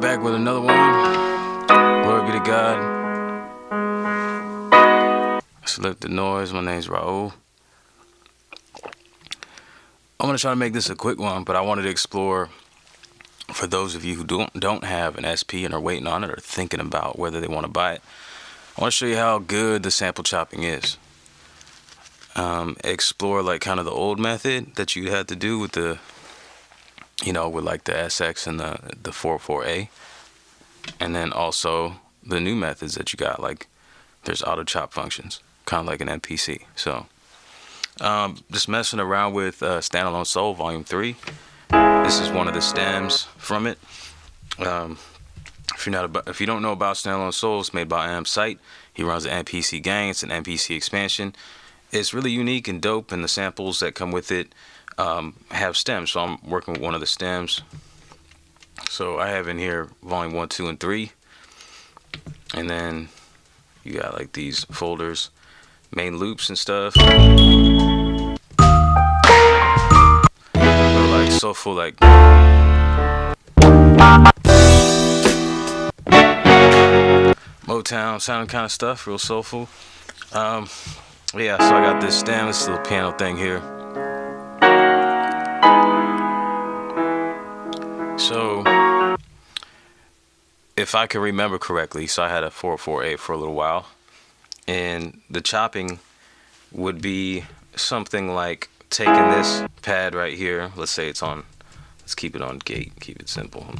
back with another one. Glory be to God. Select the noise. My name's Raul. I'm gonna try to make this a quick one, but I wanted to explore for those of you who don't have an SP and are waiting on it or thinking about whether they want to buy it. I want to show you how good the sample chopping is. Explore like kind of the old method that you had to do with the, you know, with like the SX and the 404A, and then also the new methods that you got, like there's auto chop functions, kind of like an MPC. So just messing around with Standalone Soul Vol.3. This is one of the stems from it. If you don't know about Standalone Soul, it's made by MKII. He runs an MPC gang. It's an MPC expansion. It's really unique and dope, and the samples that come with it have stems. So I'm working with one of the stems. So I have in here volume 1, 2, and 3, and then you got like these folders, main loops and stuff. They're like soulful, like Motown sounding kind of stuff, real soulful. Yeah, so I got this stem, this little piano thing here. So if I can remember correctly, so I had a 404A for a little while, and the chopping would be something like taking this pad right here, let's say it's on, let's keep it on gate, keep it simple, hold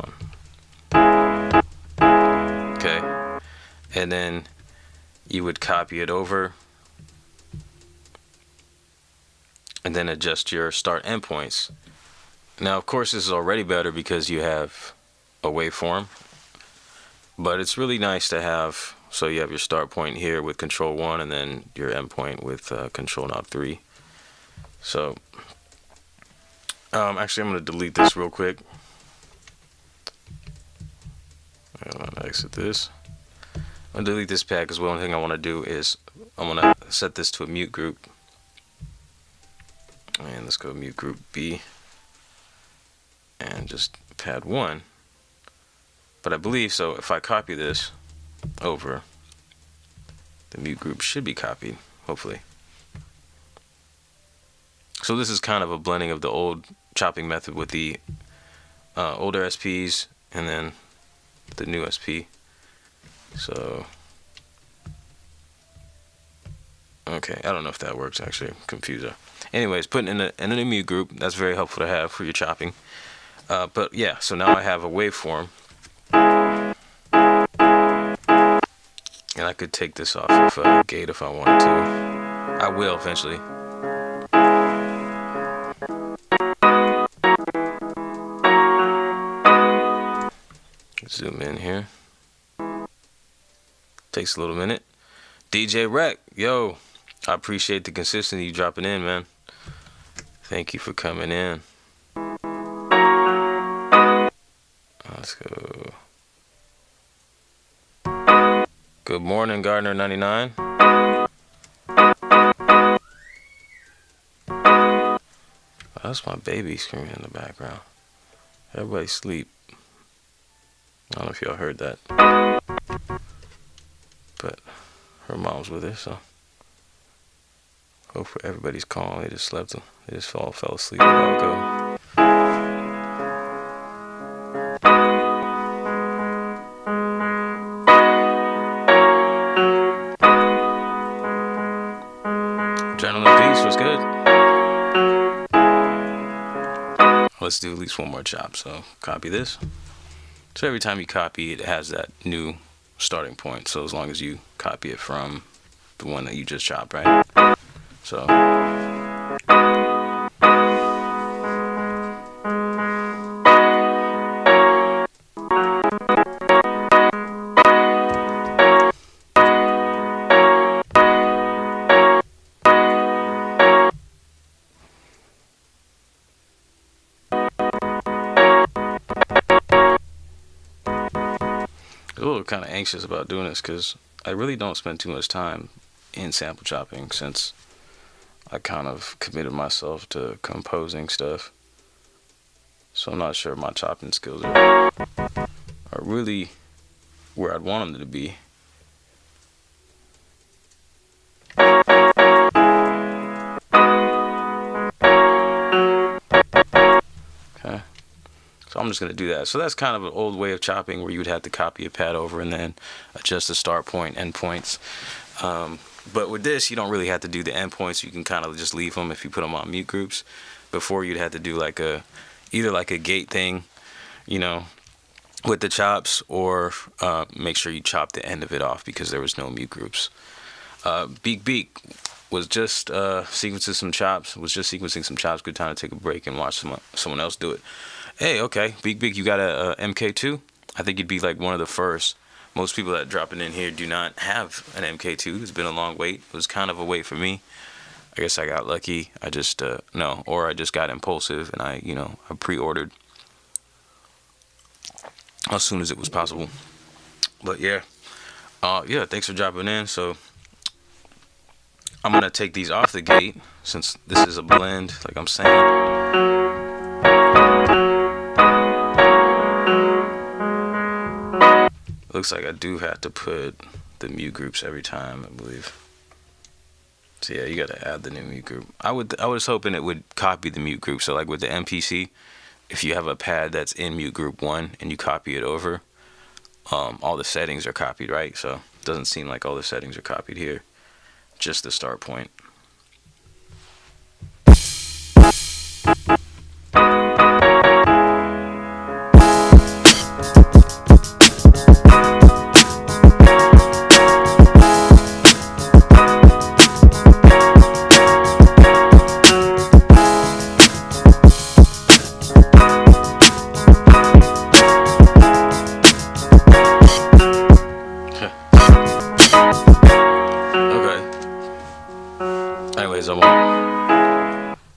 on. Okay, and then you would copy it over and then adjust your start endpoints. Now of course this is already better because you have a waveform, but it's really nice to have, so you have your start point here with control 1 and then your endpoint with control knob 3. So actually I'm going to delete this real quick. I'm going to exit this. I'm going to delete this pad because one thing I want to do is I'm going to set this to a mute group. And let's go mute group B and just pad 1. But I believe, so if I copy this over, the mute group should be copied, hopefully. So this is kind of a blending of the old chopping method with the older SPs and then the new SP. So okay, I don't know if that works actually, I'm confused. Anyways, putting in a mute group, that's very helpful to have for your chopping. But yeah, so now I have a waveform, and I could take this off of gate if I wanted to. I will eventually. Zoom in here. Takes a little minute. DJ Rec, yo, I appreciate the consistency you dropping in, man. Thank you for coming in. Let's go. Good morning, Gardner99. Oh, that's my baby screaming in the background. Everybody sleep. I don't know if y'all heard that, but her mom's with her, so hopefully everybody's calm. They just slept. They just fell asleep a while ago. Adrenaline Peace, what's good? Let's do at least one more chop. So copy this. So every time you copy it, it has that new starting point. So as long as you copy it from the one that you just chopped, right? So a little kind of anxious about doing this because I really don't spend too much time in sample chopping since I kind of committed myself to composing stuff. So I'm not sure my chopping skills are really where I'd want them to be. Okay. So I'm just going to do that. So that's kind of an old way of chopping where you would have to copy a pad over and then adjust the start point, end points. But with this, you don't really have to do the end points. You can kind of just leave them if you put them on mute groups. Before, you'd have to do like either like a gate thing, you know, with the chops, or make sure you chop the end of it off because there was no mute groups. Beak was just sequencing some chops. Good time to take a break and watch someone else do it. Hey, okay, Beak, you got a MK2? I think you'd be like one of the first. Most people that dropping in here do not have an MK2. It's been a long wait. It was kind of a wait for me. I guess I got lucky. I just or I just got impulsive and I pre-ordered as soon as it was possible. But yeah, thanks for dropping in. So I'm gonna take these off the gate since this is a blend, like I'm saying. Looks like I do have to put the mute groups every time, I believe. So yeah, you gotta add the new mute group. I was hoping it would copy the mute group. So like with the MPC, if you have a pad that's in mute group 1 and you copy it over, all the settings are copied, right? So it doesn't seem like all the settings are copied here, just the start point.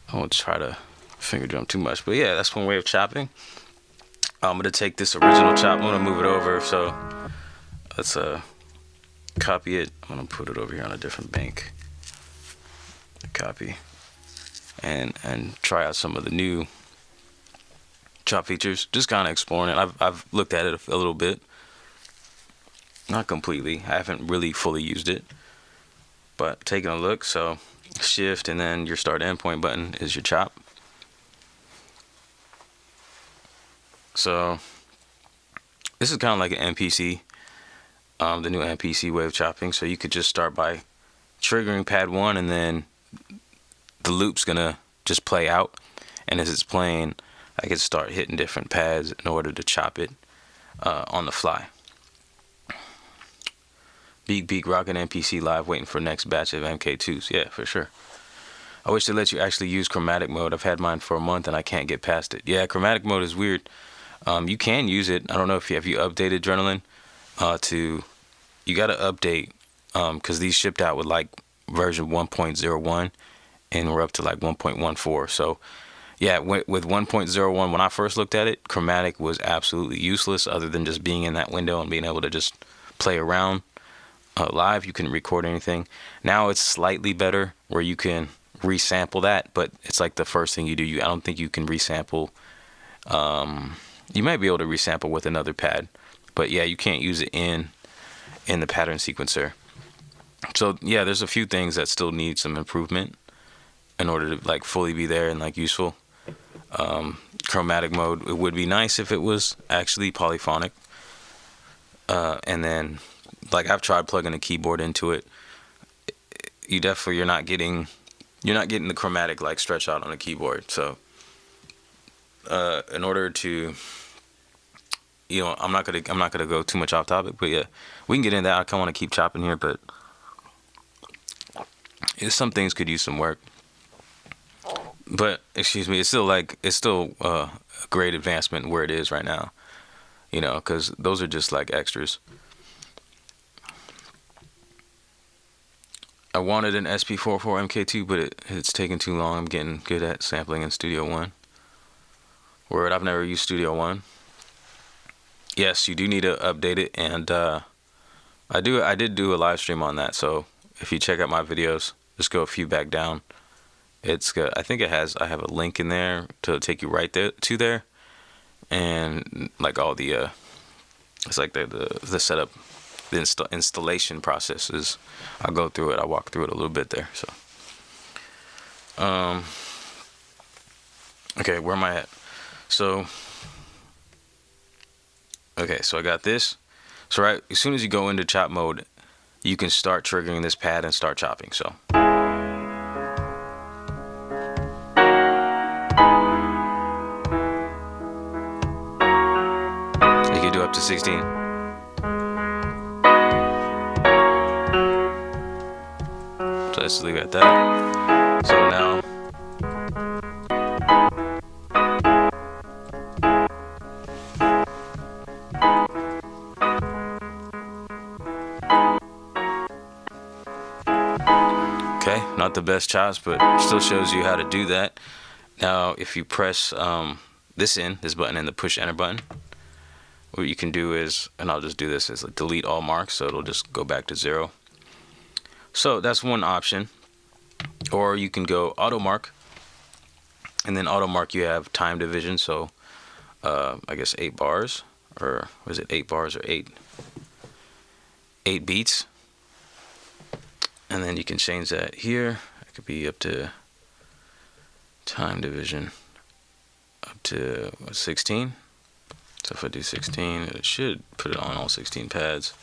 I won't try to finger drum too much, but yeah, that's one way of chopping. I'm gonna take this original chop, I'm gonna move it over, so let's copy it. I'm gonna put it over here on a different bank. Copy and try out some of the new chop features. Just kind of exploring it. I've looked at it a little bit, not completely. I haven't really fully used it, but taking a look. So shift and then your start endpoint button is your chop. So this is kind of like an MPC, the new MPC way of chopping. So you could just start by triggering pad 1 and then the loop's gonna just play out, and as it's playing I can start hitting different pads in order to chop it on the fly. Beak rocking MPC live, waiting for next batch of MK2s. Yeah, for sure. I wish they let you actually use chromatic mode. I've had mine for a month and I can't get past it. Yeah, chromatic mode is weird. You can use it. I don't know if you updated Adrenaline you got to update because these shipped out with like version 1.01 and we're up to like 1.14. So yeah, with 1.01, when I first looked at it, chromatic was absolutely useless other than just being in that window and being able to just play around. Live, you couldn't record anything. Now it's slightly better where you can resample that, but it's like the first thing you do. I don't think you can resample. You might be able to resample with another pad, but yeah, you can't use it in the pattern sequencer. So yeah, there's a few things that still need some improvement in order to like fully be there and like useful. Chromatic mode, it would be nice if it was actually polyphonic. And then like I've tried plugging a keyboard into it. You're not getting the chromatic like stretch out on a keyboard. So in order to, I'm not gonna go too much off topic, but yeah, we can get into that. I kind of want to keep chopping here, but some things could use some work. But excuse me, it's still a great advancement where it is right now, because those are just like extras. I wanted an SP-404 MK2, but it's taken too long. I'm getting good at sampling in Studio One. Word, I've never used Studio One. Yes, you do need to update it, and I did do a live stream on that. So if you check out my videos, just go a few back down. It's good. I think I have a link in there to take you right there to there, and like all the It's like the setup, the installation process is. I go through it. I walk through it a little bit there. So, okay, where am I at? So, okay, so I got this. So right as soon as you go into chop mode, you can start triggering this pad and start chopping. So. You can do up to 16. So let's leave it at that. So now. Okay, not the best chops, but still shows you how to do that. Now, if you press this button and the push enter button, what you can do is, and I'll just do this, is like delete all marks, so it'll just go back to 0. So that's one option. Or you can go auto mark, and then auto mark you have time division, so I guess 8 bars, or was it 8 bars or 8 beats? And then you can change that here. It could be up to time division up to 16. So if I do 16, it should put it on all 16 pads.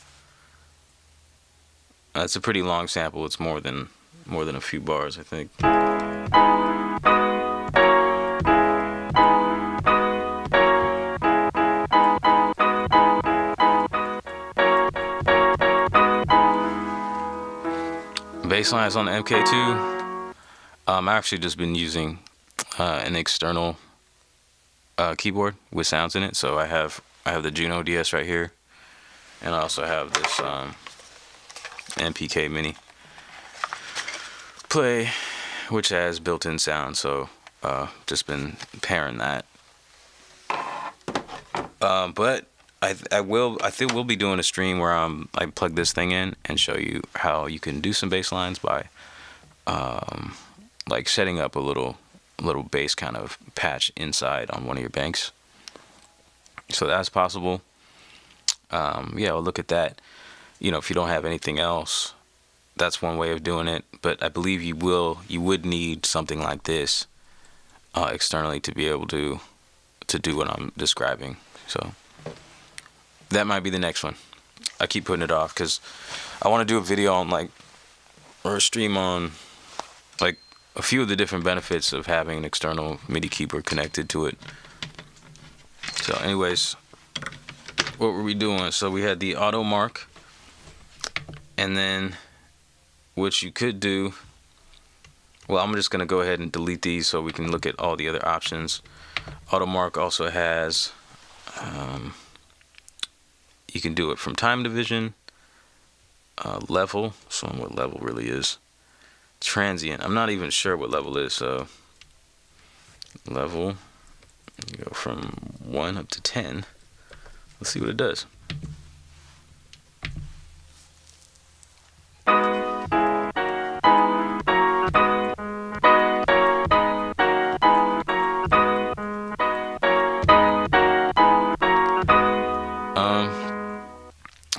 That's a pretty long sample. It's more than a few bars, I think. Basslines on the MK2. I've actually just been using an external keyboard with sounds in it. So I have the Juno DS right here, and I also have this MPK Mini Play, which has built-in sound. So just been pairing that. But I think we'll be doing a stream where I plug this thing in and show you how you can do some bass lines by like setting up a little bass kind of patch inside on one of your banks. So that's possible. Yeah, we'll look at that. You know, if you don't have anything else, that's one way of doing it. But I believe you would need something like this externally to be able to do what I'm describing. So that might be the next one. I keep putting it off because I want to do a video on or a stream on like a few of the different benefits of having an external MIDI keyboard connected to it. So anyways, what were we doing? So we had the auto mark, and then what you could do, well, I'm just going to go ahead and delete these so we can look at all the other options. Auto mark also has you can do it from time division, level, so what level really is, transient, I'm not even sure what level is, so level, you go from 1 up to 10, let's see what it does.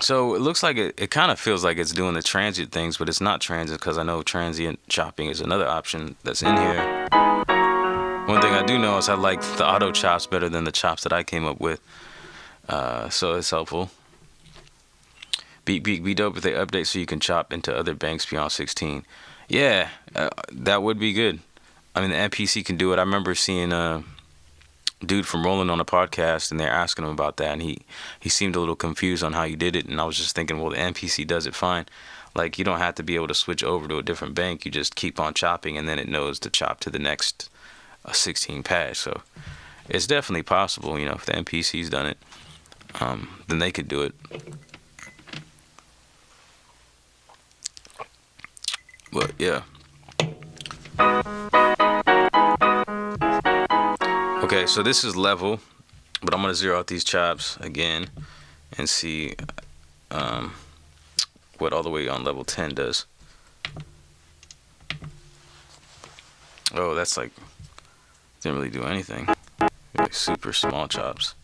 So it looks like it kind of feels like it's doing the transient things, but it's not transient because I know transient chopping is another option that's in here. One thing I do know is I like the auto chops better than the chops that I came up with. So it's helpful. Be dope if they update so you can chop into other banks beyond 16. Yeah, that would be good. I mean, the MPC can do it. I remember seeing a dude from Roland on a podcast, and they're asking him about that, and he seemed a little confused on how you did it, and I was just thinking, well, the MPC does it fine. Like, you don't have to be able to switch over to a different bank. You just keep on chopping, and then it knows to chop to the next 16 pads. So it's definitely possible, you know, if the MPC's done it, then they could do it. But yeah. Okay, so this is level, but I'm gonna zero out these chops again and see what all the way on level 10 does. Oh, that's like, didn't really do anything. Like super small chops.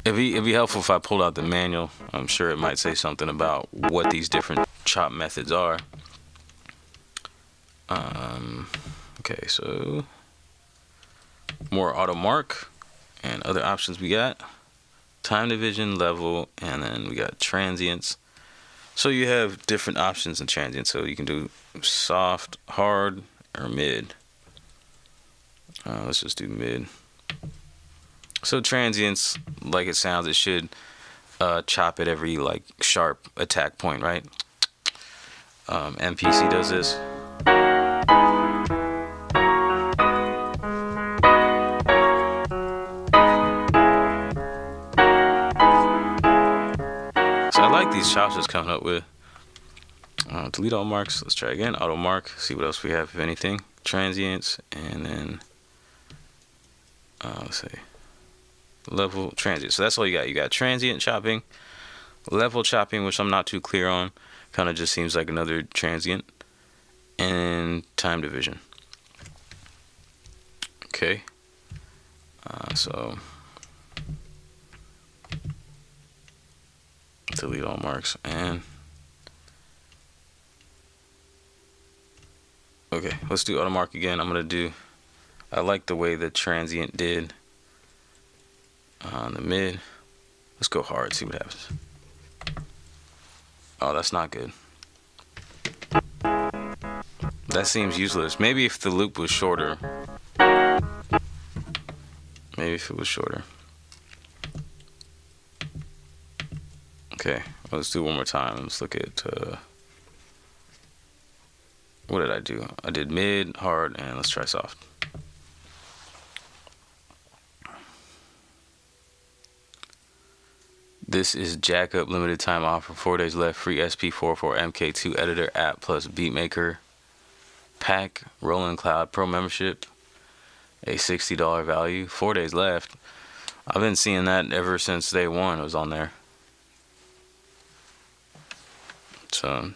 It'd be helpful if I pulled out the manual. I'm sure it might say something about what these different chop methods are. Okay, so more auto mark and other options we got. Time division, level, and then we got transients. So you have different options in transients. So you can do soft, hard, or mid. Let's just do mid. So transients, like it sounds, it should chop at every like sharp attack point, right? MPC does this. So I like these chops it's coming up with. Delete all marks. Let's try again. Auto mark. See what else we have, if anything. Transients, and then let's see. Level, transient. So that's all you got. You got transient chopping, level chopping, which I'm not too clear on. Kind of just seems like another transient, and time division. Okay. So delete all marks and okay. Let's do auto mark again. I'm gonna do. I like the way the transient did. On the mid, let's go hard, see what happens. Oh, that's not good. That seems useless. Maybe if the loop was shorter. Maybe if it was shorter. Okay, let's do one more time. Let's look at what did I do? I did mid, hard, and let's try soft. This is Jack Up limited time offer, 4 days left, free SP-404 MK2 editor app plus Beatmaker pack, Roland Cloud Pro membership, a $60 value, 4 days left. I've been seeing that ever since day one it was on there. So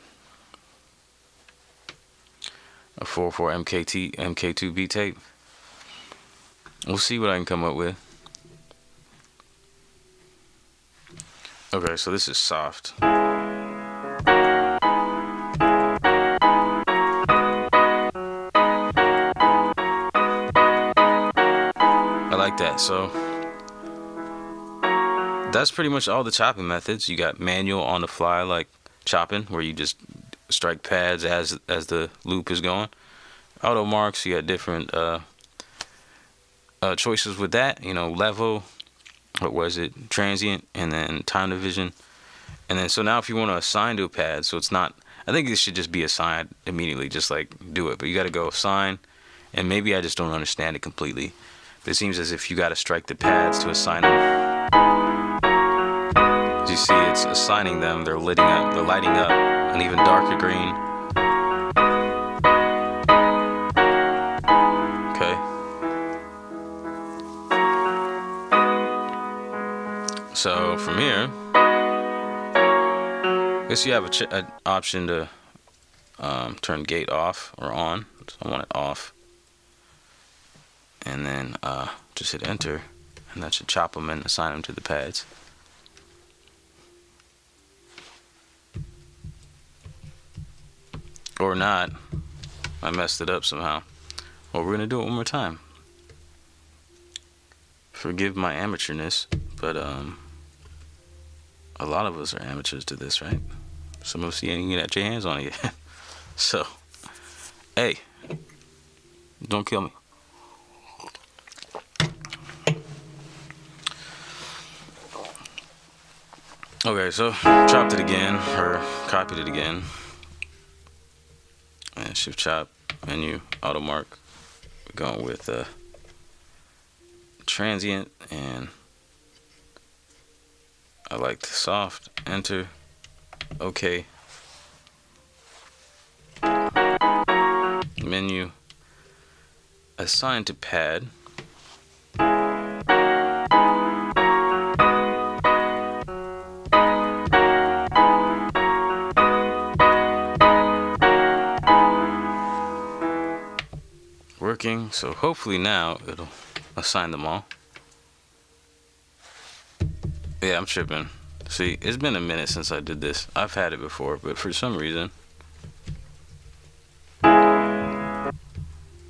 a 404 MK2 beat tape. We'll see what I can come up with. Okay, so this is soft. I like that. So that's pretty much all the chopping methods. You got manual on the fly, like chopping, where you just strike pads as the loop is going. Auto marks, you got different choices with that. You know, level. What was it? Transient, and then time division. And then so now if you want to assign to a pad, so it's not, I think this should just be assigned immediately, just like do it. But you got to go assign, and maybe I just don't understand it completely. But it seems as if you got to strike the pads to assign them. As you see, it's assigning them. They're lighting up an even darker green. Okay. So from here, I guess you have an option to turn gate off or on. So I want it off, and then just hit enter, and that should chop them and assign them to the pads. Or not. I messed it up somehow. Well, we're gonna do it one more time. Forgive my amateurness, but a lot of us are amateurs to this, right? Some of us you ain't even got your hands on it yet. So, hey, don't kill me. Okay, so chopped it again, or copied it again. And shift chop, menu, auto mark. We're going with transient, and I like the soft, enter, okay. Menu, assign to pad. Working, so hopefully now it'll assign them all. Yeah, I'm tripping. See, it's been a minute since I did this. I've had it before, but for some reason,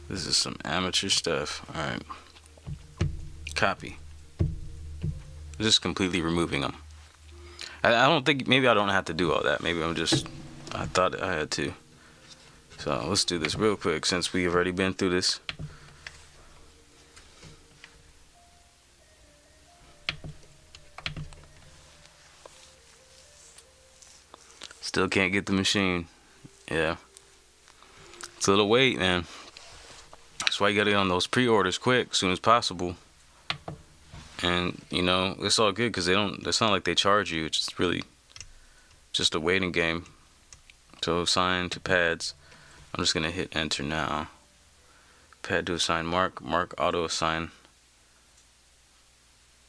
this is some amateur stuff. All right, copy. Just completely removing them. I don't think, maybe I don't have to do all that. Maybe I thought I had to. So let's do this real quick since we've already been through this. Still can't get the machine. Yeah. It's a little wait, man. That's why you gotta get on those pre-orders quick, as soon as possible. And, you know, it's all good because it's not like they charge you. It's just really just a waiting game. So assign to pads. I'm just gonna hit enter now. Pad to assign mark auto assign.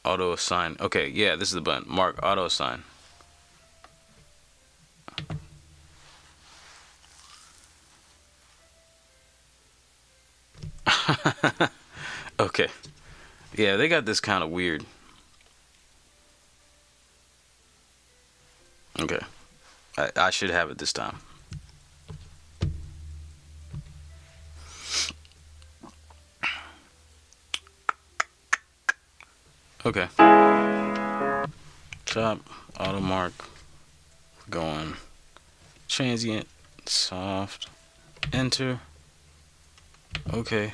Auto assign. Okay, yeah, this is the button. Mark auto assign. Okay. Yeah, they got this kind of weird. Okay. I should have it this time. Okay. Chop, auto mark, going transient, soft, enter. Okay.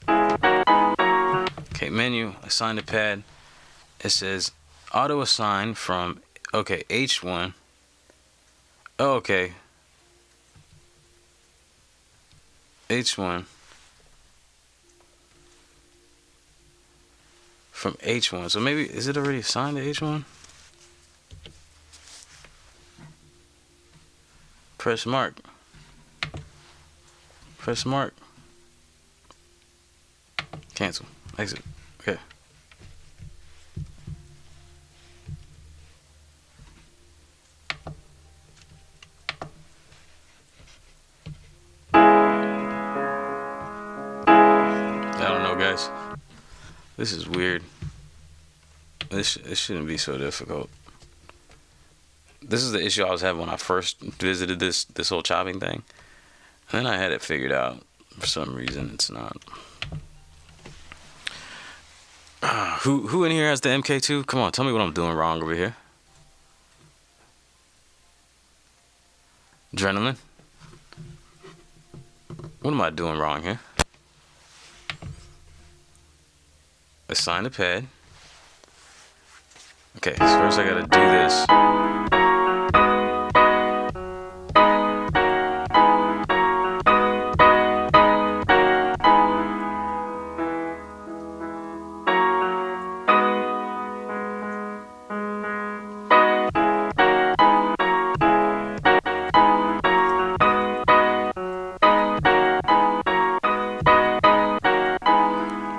Okay, menu, assign to pad. It says auto assign from, okay, H1. Oh, okay. H1. From H1. So maybe, is it already assigned to H1? Press mark. Press mark. Cancel. Exit. Okay. I don't know, guys. This is weird. This shouldn't be so difficult. This is the issue I was having when I first visited this whole chopping thing. And then I had it figured out. For some reason, it's not. Who in here has the MK2? Come on, tell me what I'm doing wrong over here. Adrenaline. What am I doing wrong here? Assign the pad. Okay, so first I gotta do this.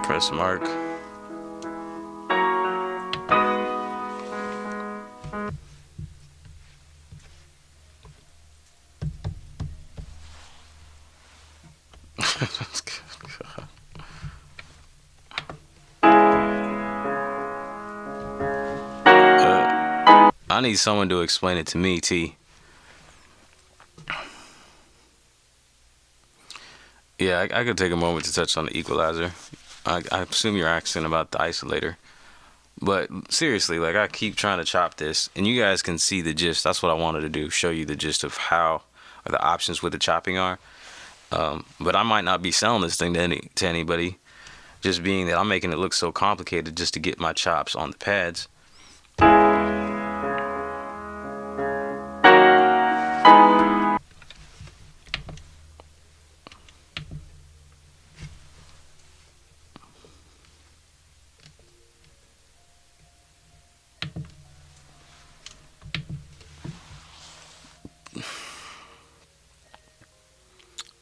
Press mark. I need someone to explain it to me, T. Yeah, I could take a moment to touch on the equalizer. I assume you're asking about the isolator. But seriously, like, I keep trying to chop this, and you guys can see the gist. That's what I wanted to do, show you the gist of how, or the options with the chopping are. But I might not be selling this thing to anybody, just being that I'm making it look so complicated just to get my chops on the pads.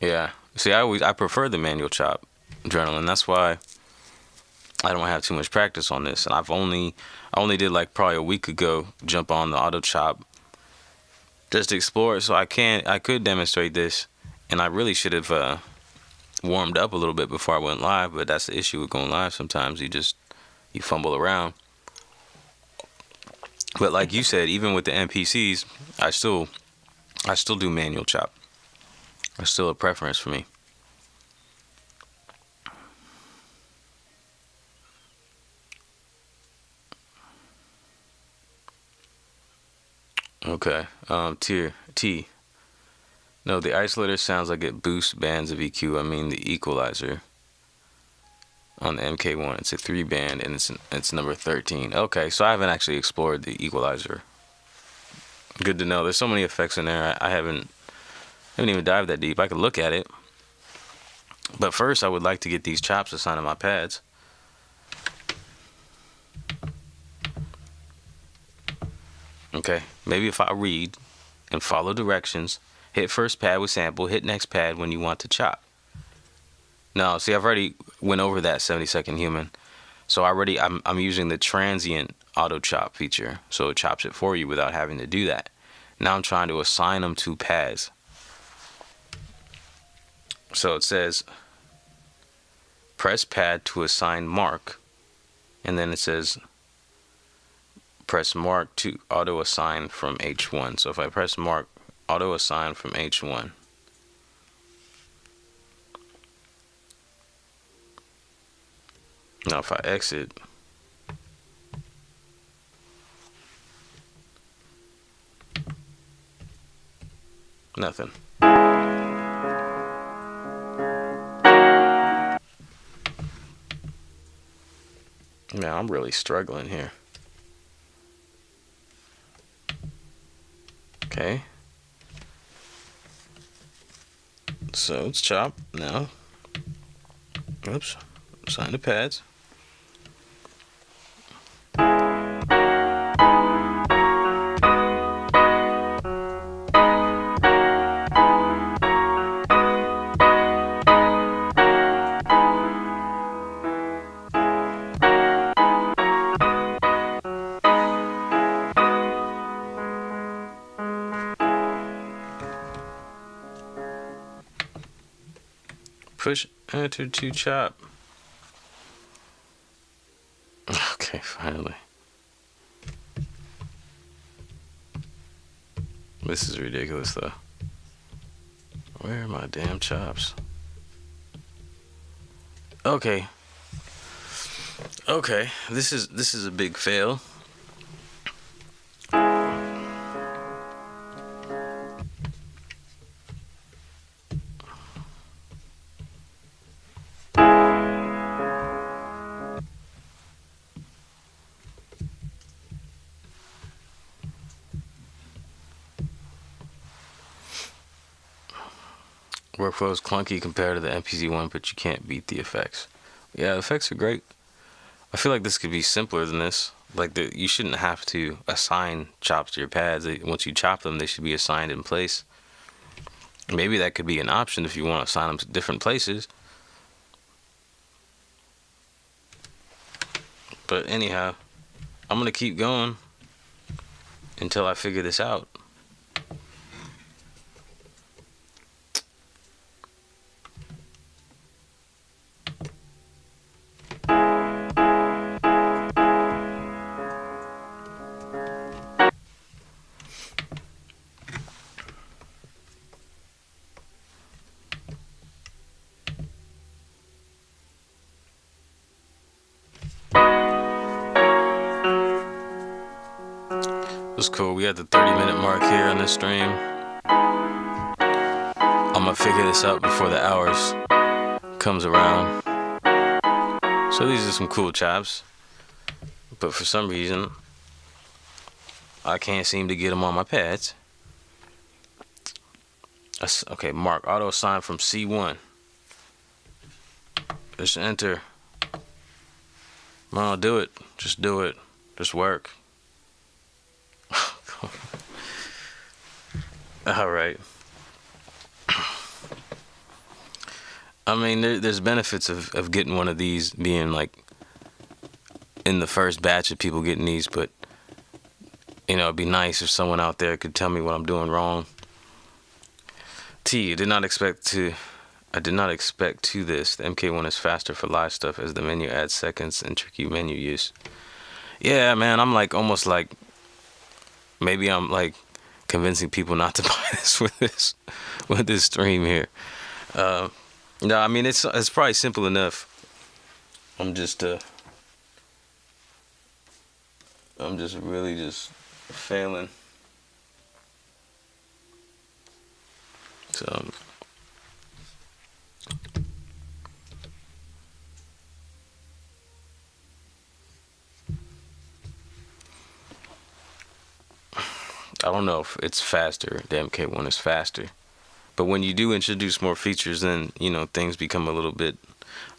Yeah, see, I prefer the manual chop, Adrenaline. That's why I don't have too much practice on this, and I only did like probably a week ago jump on the auto chop just to explore it. So I could demonstrate this, and I really should have warmed up a little bit before I went live. But that's the issue with going live. Sometimes you fumble around. But like you said, even with the MPCs, I still do manual chop. It's still a preference for me. Okay. Tier T. No, the isolator sounds like it boosts bands of EQ. I mean the equalizer on the MK1. It's a 3-band and it's number 13. Okay, so I haven't actually explored the equalizer. Good to know. There's so many effects in there. I haven't even dived that deep. I could look at it. But first, I would like to get these chops assigned to my pads. Okay, maybe if I read and follow directions, hit first pad with sample, hit next pad when you want to chop. No, see, I've already went over that 70-second human. So I'm using the transient auto chop feature. So it chops it for you without having to do that. Now I'm trying to assign them to pads. So it says press pad to assign mark. And then it says press mark to auto assign from H1. So if I press mark, auto assign from H1. Now if I exit, nothing. Man, I'm really struggling here. Okay. So it's chop now. Oops. Assign the pads. Push enter to chop. Okay, finally. This is ridiculous though. Where are my damn chops? Okay. Okay, this is a big fail. Workflow is clunky compared to the MPC one, but you can't beat the effects. Yeah, the effects are great. I feel like this could be simpler than this. Like you shouldn't have to assign chops to your pads. Once you chop them, they should be assigned in place. Maybe that could be an option if you want to assign them to different places. But anyhow, I'm gonna keep going until I figure this out. It's cool. We at the 30-minute mark here on this stream. I'm gonna figure this out before the hours comes around. So these are some cool chops, but for some reason I can't seem to get them on my pads. Okay, mark auto assign from C1. Just enter. No, do it. Just do it. Just work. All right. I mean, there's benefits of getting one of these, being like in the first batch of people getting these, but you know, it'd be nice if someone out there could tell me what I'm doing wrong. I did not expect to this. The MK1 is faster for live stuff as the menu adds seconds and tricky menu use. Yeah, man, I'm like almost like Maybe I'm like convincing people not to buy this with this stream here. No, I mean it's probably simple enough. I'm just really just failing. So I don't know if it's faster. The MK1 is faster. But when you do introduce more features, then, you know, things become a little bit,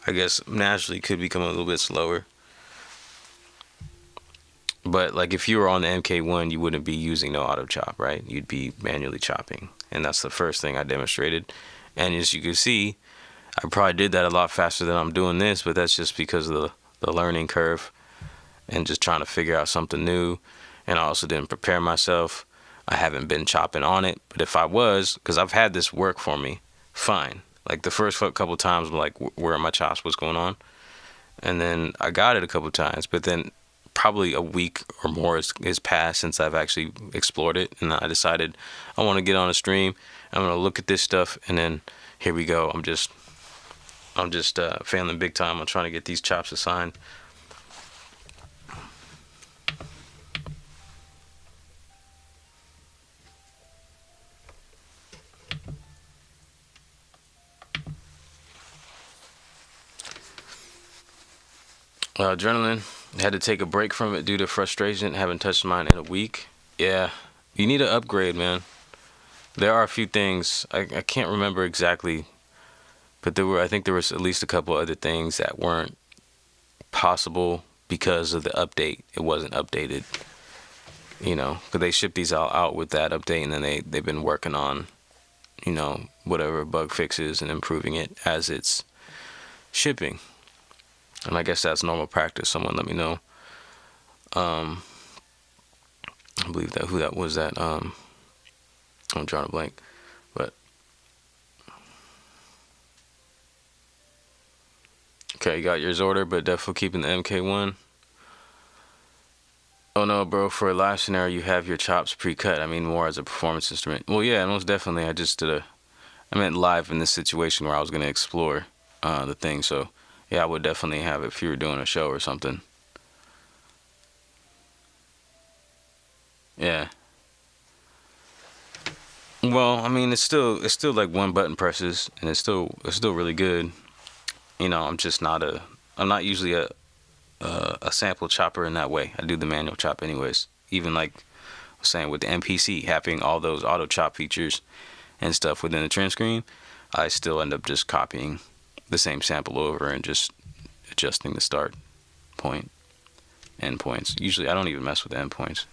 I guess, naturally could become a little bit slower. But, like, if you were on the MK1, you wouldn't be using no auto chop, right? You'd be manually chopping. And that's the first thing I demonstrated. And as you can see, I probably did that a lot faster than I'm doing this, but that's just because of the learning curve and just trying to figure out something new. And I also didn't prepare myself. I haven't been chopping on it, but if I was, because I've had this work for me, fine. Like the first couple times, I'm like, where are my chops? What's going on? And then I got it a couple times, but then probably a week or more has passed since I've actually explored it, and I decided I want to get on a stream. I'm gonna look at this stuff, and then here we go. I'm just failing big time on trying to get these chops assigned. Adrenaline, had to take a break from it due to frustration. Haven't touched mine in a week. Yeah, you need to upgrade, man. There are a few things I can't remember exactly, but I think there was at least a couple other things that weren't possible because of the update. It wasn't updated, you know, because they shipped these all out with that update, and then they've been working on, you know, whatever bug fixes and improving it as it's shipping. And I guess that's normal practice. Someone let me know. I believe that who that was that. I'm drawing a blank, but okay, you got yours ordered, but definitely keeping the MK1. Oh no, bro! For a live scenario, you have your chops pre-cut. I mean, more as a performance instrument. Well, yeah, most definitely. I meant live in this situation where I was gonna explore the thing. So. Yeah, I would definitely have it if you were doing a show or something. Yeah. Well, I mean, it's still like one button presses, and it's still really good. You know, I'm not usually a sample chopper in that way. I do the manual chop anyways. Even like I was saying with the MPC, having all those auto chop features and stuff within the trim screen, I still end up just copying the same sample over and just adjusting the start point, end points. Usually I don't even mess with the end points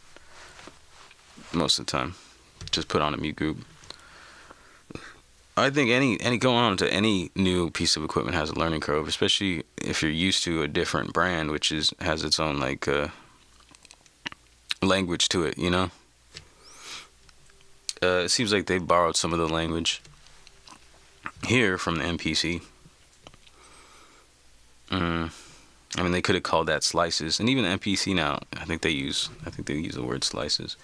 most of the time. Just put on a mute group. I think any going on to any new piece of equipment has a learning curve, especially if you're used to a different brand which has its own like language to it, you know. It seems like they borrowed some of the language here from the MPC. I mean, they could have called that slices, and even the MPC now, I think they use the word slices.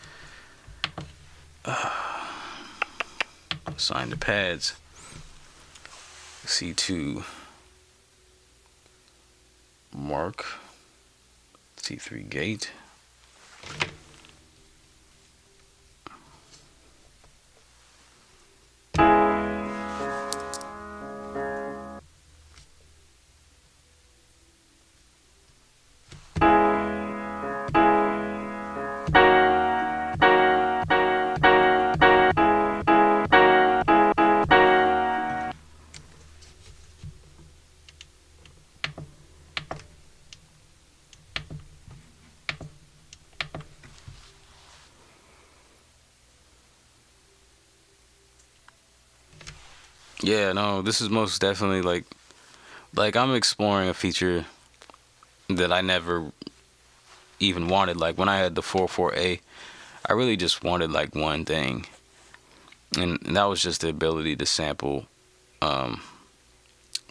Assign the pads. C2 mark. C3 gate. Yeah, no, this is most definitely like I'm exploring a feature that I never even wanted. Like when I had the 404A, I really just wanted like one thing, and that was just the ability to sample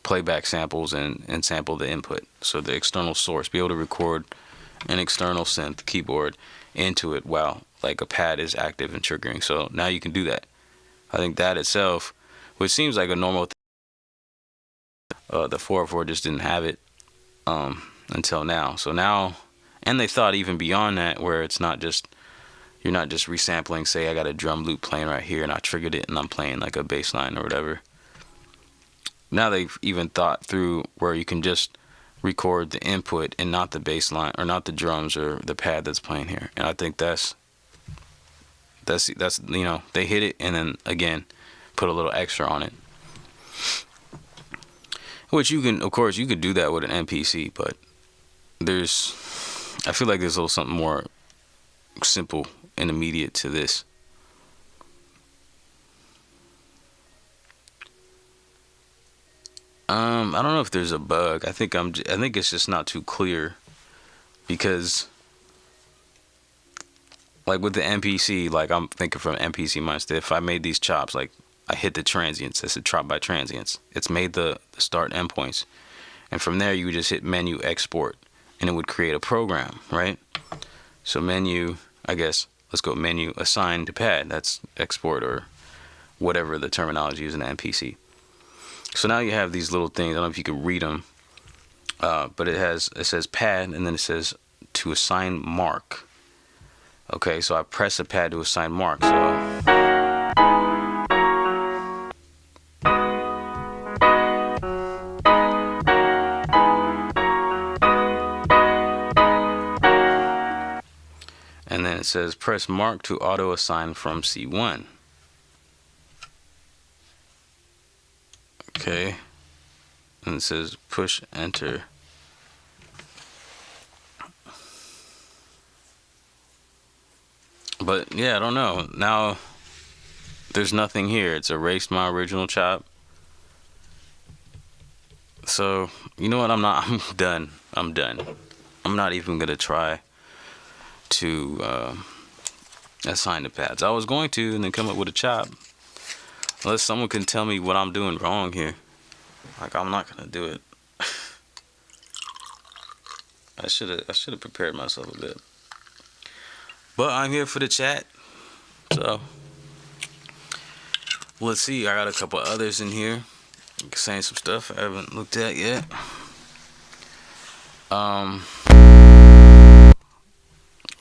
playback samples and sample the input. So the external source, be able to record an external synth keyboard into it while like a pad is active and triggering. So now you can do that. I think that itself, which seems like a normal thing, the 404 just didn't have it until now. So now, and they thought even beyond that, where it's not just, you're not just resampling, say I got a drum loop playing right here and I triggered it and I'm playing like a bass line or whatever. Now they've even thought through where you can just record the input and not the bass line or not the drums or the pad that's playing here. And I think that's you know, they hit it and then again put a little extra on it. Which you can, of course, you could do that with an MPC, but I feel like there's a little something more simple and immediate to this. I don't know if there's a bug. I think it's just not too clear, because like with the MPC, like I'm thinking from MPC mindset, if I made these chops, like I hit the transients, it's a chop by transients. It's made the start and end points. And from there you would just hit menu export and it would create a program, right? So menu, I guess, let's go menu assign to pad, that's export or whatever the terminology is in the MPC. So now you have these little things. I don't know if you can read them, but it says pad and then it says to assign mark. Okay, so I press a pad to assign mark. So and then it says press mark to auto assign from C1. Okay, and it says push enter. But yeah, I don't know. Now there's nothing here. It's erased my original chop. So you know what? I'm done. I'm not even gonna try to assign the pads. I was going to and then come up with a chop. Unless someone can tell me what I'm doing wrong here. Like, I'm not gonna do it. I should have prepared myself a bit. But I'm here for the chat. So let's see. I got a couple others in here saying some stuff I haven't looked at yet.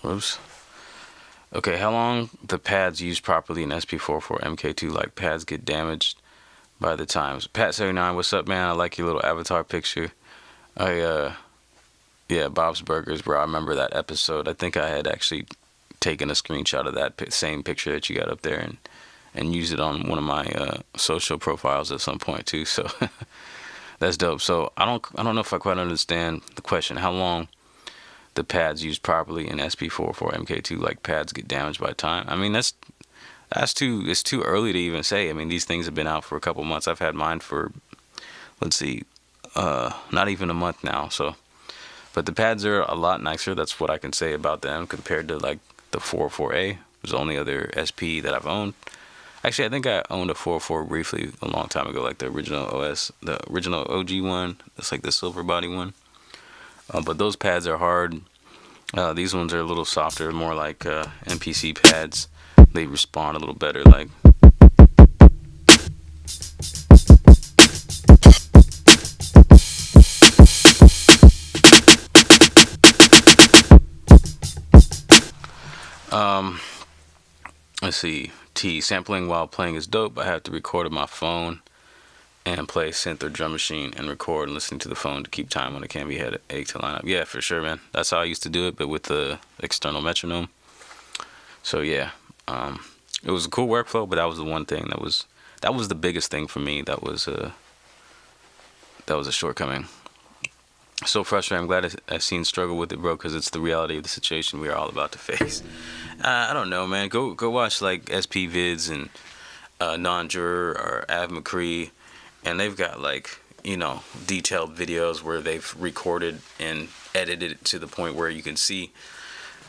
Whoops. Okay, how long the pads used properly in SP-404 MK2, like pads get damaged by the times. Pat79, what's up, man? I like your little avatar picture. Yeah, Bob's Burgers, bro. I remember that episode. I think I had actually taken a screenshot of that same picture that you got up there and used it on one of my social profiles at some point too. So that's dope. So I don't know if I quite understand the question. How long the pads used properly in SP-404 MK2, like pads get damaged by time? I mean, it's too early to even say. I mean, these things have been out for a couple months. I've had mine for, let's see, not even a month now. So, but the pads are a lot nicer. That's what I can say about them compared to like the 404A. It was the only other SP that I've owned. Actually, I think I owned a 404 briefly a long time ago, like the original OS, the original OG one. It's like the silver body one. But those pads are hard. These ones are a little softer, more like MPC pads. They respond a little better, like. Let's see. Sampling while playing is dope. I have to record on my phone and play synth or drum machine and record and listening to the phone to keep time when it can be headache to line up. Yeah, for sure, man. That's how I used to do it, but with the external metronome. So yeah, it was a cool workflow, but that was the one thing that was the biggest thing for me. That was a shortcoming. So frustrating. I'm glad I've seen struggle with it, bro, because it's the reality of the situation we are all about to face. I don't know, man. Go watch like SP vids and Non-Juror or Av McCree, and they've got like, you know, detailed videos where they've recorded and edited it to the point where you can see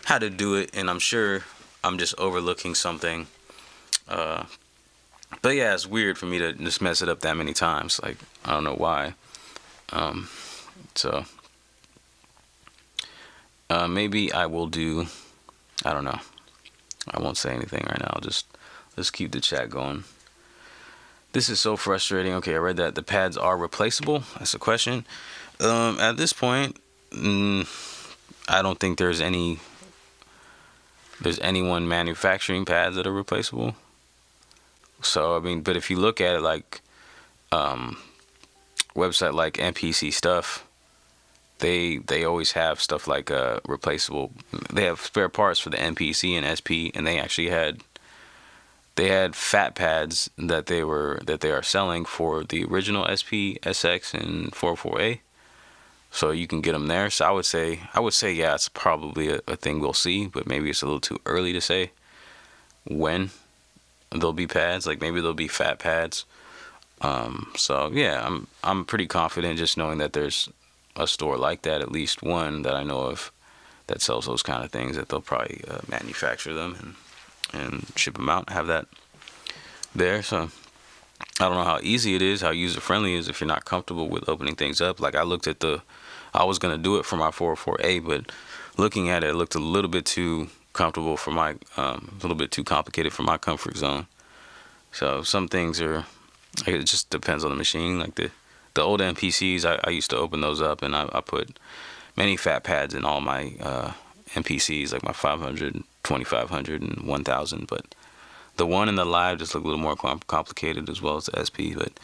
how to do it. And I'm sure I'm just overlooking something. But yeah, it's weird for me to just mess it up that many times. Like, I don't know why. So maybe I will do I don't know. I won't say anything right now. Let's keep the chat going. This is so frustrating. Okay, I read that the pads are replaceable. That's a question. At this point, I don't think there's anyone manufacturing pads that are replaceable. So I mean, but if you look at it like website like NPC stuff, they always have stuff like replaceable. They have spare parts for the NPC and SP, and they actually had fat pads that they are selling for the original SP, SX, and 404A. So you can get them there. So I would say yeah, it's probably a thing we'll see, but maybe it's a little too early to say when there'll be pads. Like maybe there'll be fat pads. So yeah, I'm pretty confident just knowing that there's a store like that, at least one that I know of, that sells those kind of things, that they'll probably manufacture them and ship them out, have that there. So I don't know how easy it is, how user friendly it is if you're not comfortable with opening things up. Like I was gonna do it for my 404A, but looking at it, it looked a little bit too comfortable for my, a little bit too complicated for my comfort zone. So some things are, it just depends on the machine. Like the old MPCs, I used to open those up, and I put many fat pads in all my MPCs, like my 500, 2500, and 1000. But the one in the live just looked a little more complicated, as well as the SP. But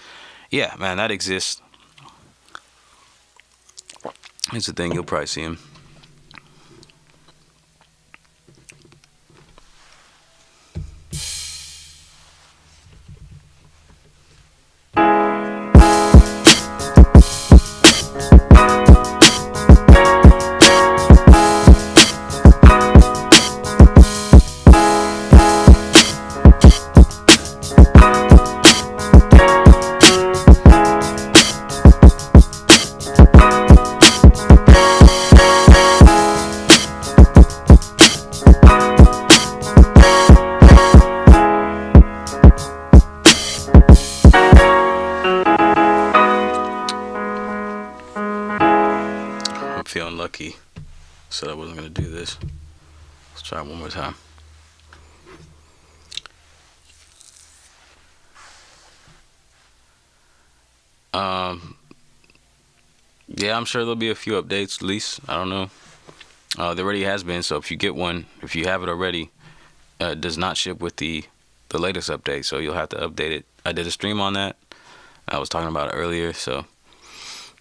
yeah, man, that exists. It's the thing, you'll probably see them. Feeling lucky. Said I wasn't gonna do this. Let's try it one more time. Yeah, I'm sure there'll be a few updates, at least. I don't know. There already has been, so if you get one, if you have it already, it does not ship with the latest update, so you'll have to update it. I did a stream on that. I was talking about it earlier, so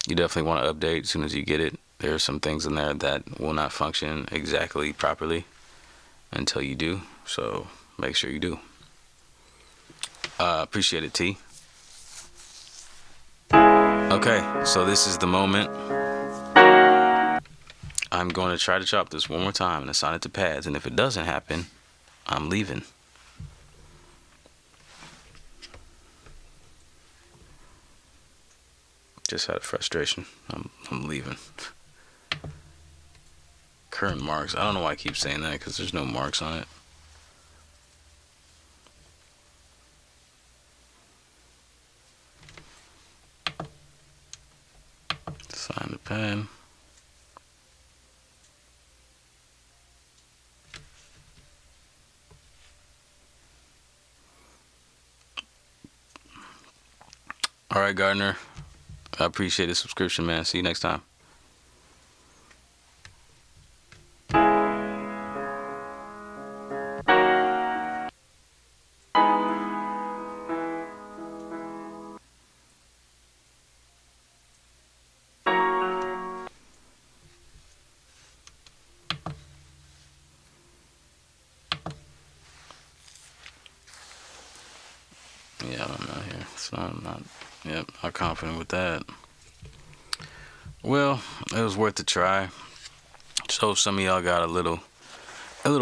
you definitely want to update as soon as you get it. There are some things in there that will not function exactly properly until you do, so make sure you do. Appreciate it, T. Okay, so this is the moment. I'm going to try to chop this one more time and assign it to pads, and if it doesn't happen, I'm leaving. Just out of frustration, I'm leaving. Current marks. I don't know why I keep saying that, because there's no marks on it. Assign the pad. All right, Gardner. I appreciate the subscription, man. See you next time. Yeah, I don't know here. So I'm not confident with that. Well, it was worth a try. So some of y'all got a little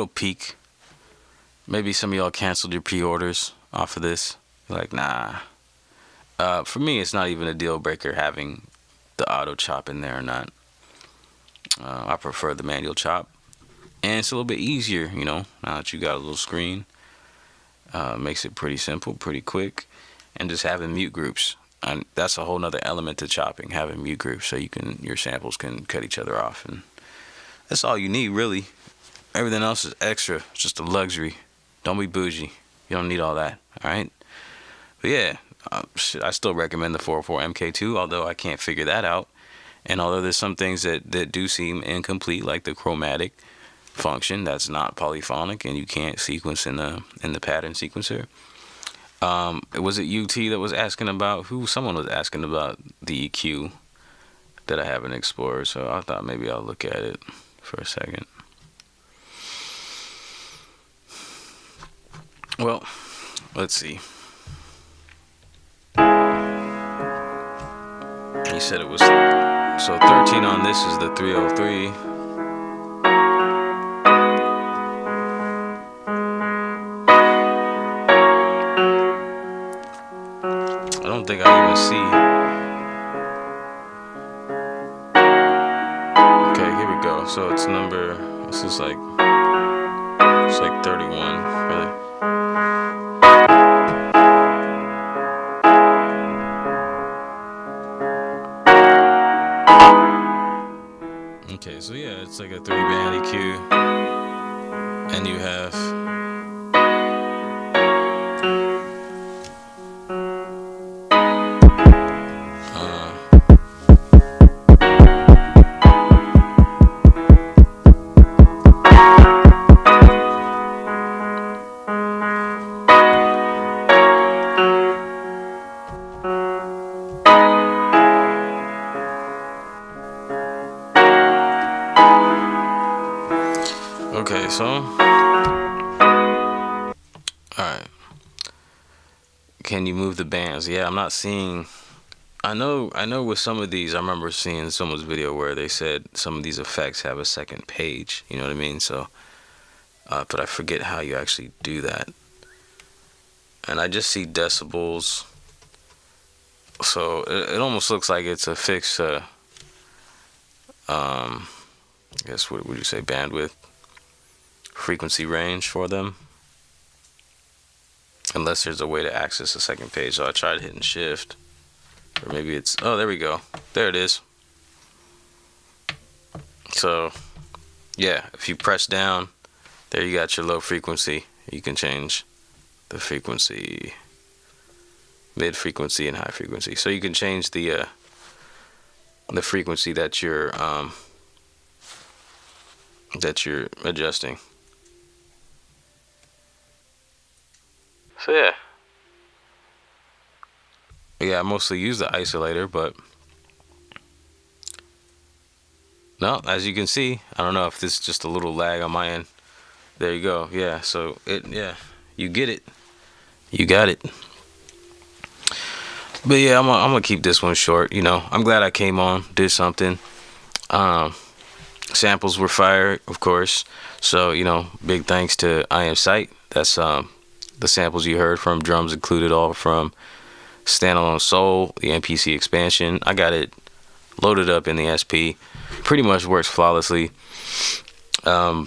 peek. Maybe some of y'all canceled your pre-orders off of this. You're like, nah. For me, it's not even a deal breaker having the auto chop in there or not. I prefer the manual chop, and it's a little bit easier, you know, now that you got a little screen. Makes it pretty simple, pretty quick, and just having mute groups. And that's a whole nother element to chopping, having mute groups, so your samples can cut each other off, and that's all you need, really. Everything else is extra. It's just a luxury. Don't be bougie. You don't need all that. All right. But yeah, shit, I still recommend the 404 MK2, although I can't figure that out. And although there's some things that do seem incomplete, like the chromatic function that's not polyphonic, and you can't sequence in the pattern sequencer. Was it UT that was asking about someone was asking about the EQ that I haven't explored, so I thought maybe I'll look at it for a second. Well, let's see. He said it was so 13 on this is the 303. I don't think I even see. Okay, here we go. So it's number. This is like. It's like 31, really. Okay, so yeah, it's like a 3-band EQ, and you have okay, so alright. Can you move the bands? Yeah, I'm not seeing. I know with some of these, I remember seeing someone's video where they said some of these effects have a second page, you know what I mean? So but I forget how you actually do that. And I just see decibels. So it almost looks like it's a fixed I guess what would you say, bandwidth, frequency range for them, unless there's a way to access the second page. So I tried hitting shift, or maybe it's, oh, there we go, there it is. So yeah, if you press down there, you got your low frequency. You can change the frequency, mid frequency, and high frequency. So you can change the frequency that you're adjusting. So yeah, I mostly use the isolator, but no, as you can see, I don't know if this is just a little lag on my end. There you go. Yeah, so you get it. You got it. But yeah, I'm gonna keep this one short. You know, I'm glad I came on, did something. Samples were fire, of course. So, you know, big thanks to I Am Sight. That's the samples you heard from, drums included, all from Standalone Soul, the MPC expansion. I got it loaded up in the SP. Pretty much works flawlessly. Yeah,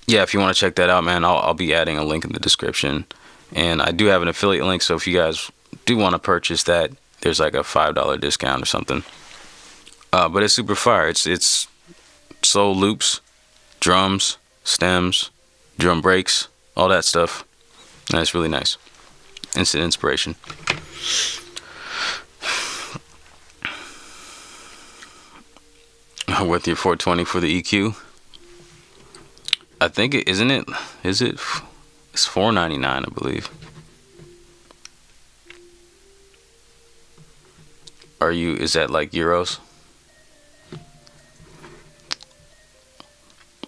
if you want to check that out, man, I'll be adding a link in the description. And I do have an affiliate link, so if you guys do want to purchase that, there's like a $5 discount or something. But it's super fire. It's soul loops, drums, stems, drum breaks, all that stuff. And it's really nice. Instant inspiration. With your 420 for the EQ. I think it isn't it. Is it? It's $4.99, I believe. Is that like euros?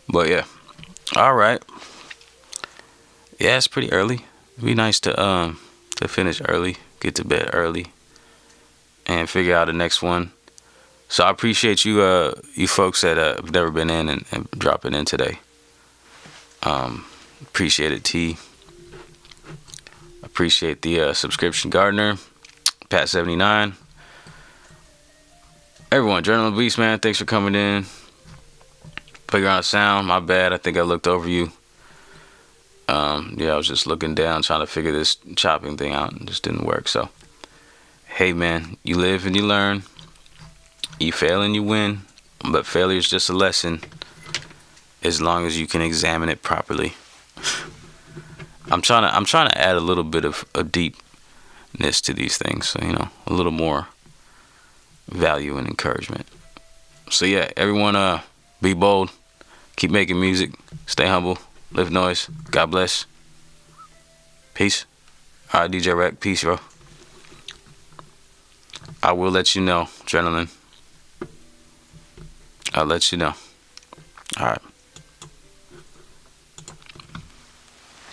But yeah. Alright. Yeah, it's pretty early. It'd be nice to finish early, get to bed early, and figure out the next one. So I appreciate you you folks that have never been in and dropping in today. Appreciate it, T. Appreciate the subscription Gardner, Pat 79. Everyone, Journal of Beats, man, thanks for coming in. Playground of Sound, my bad, I think I looked over you. Yeah, I was just looking down trying to figure this chopping thing out, and it just didn't work. So hey man, you live and you learn, you fail and you win, but failure is just a lesson. as long as you can examine it properly. I'm trying to add a little bit of a deepness to these things, so, you know, a little more value and encouragement. So yeah, everyone, be bold, keep making music, stay humble, live noise. God bless. Peace. All right, DJ Rec, peace, bro. I will let you know, gentlemen. I'll let you know. All right.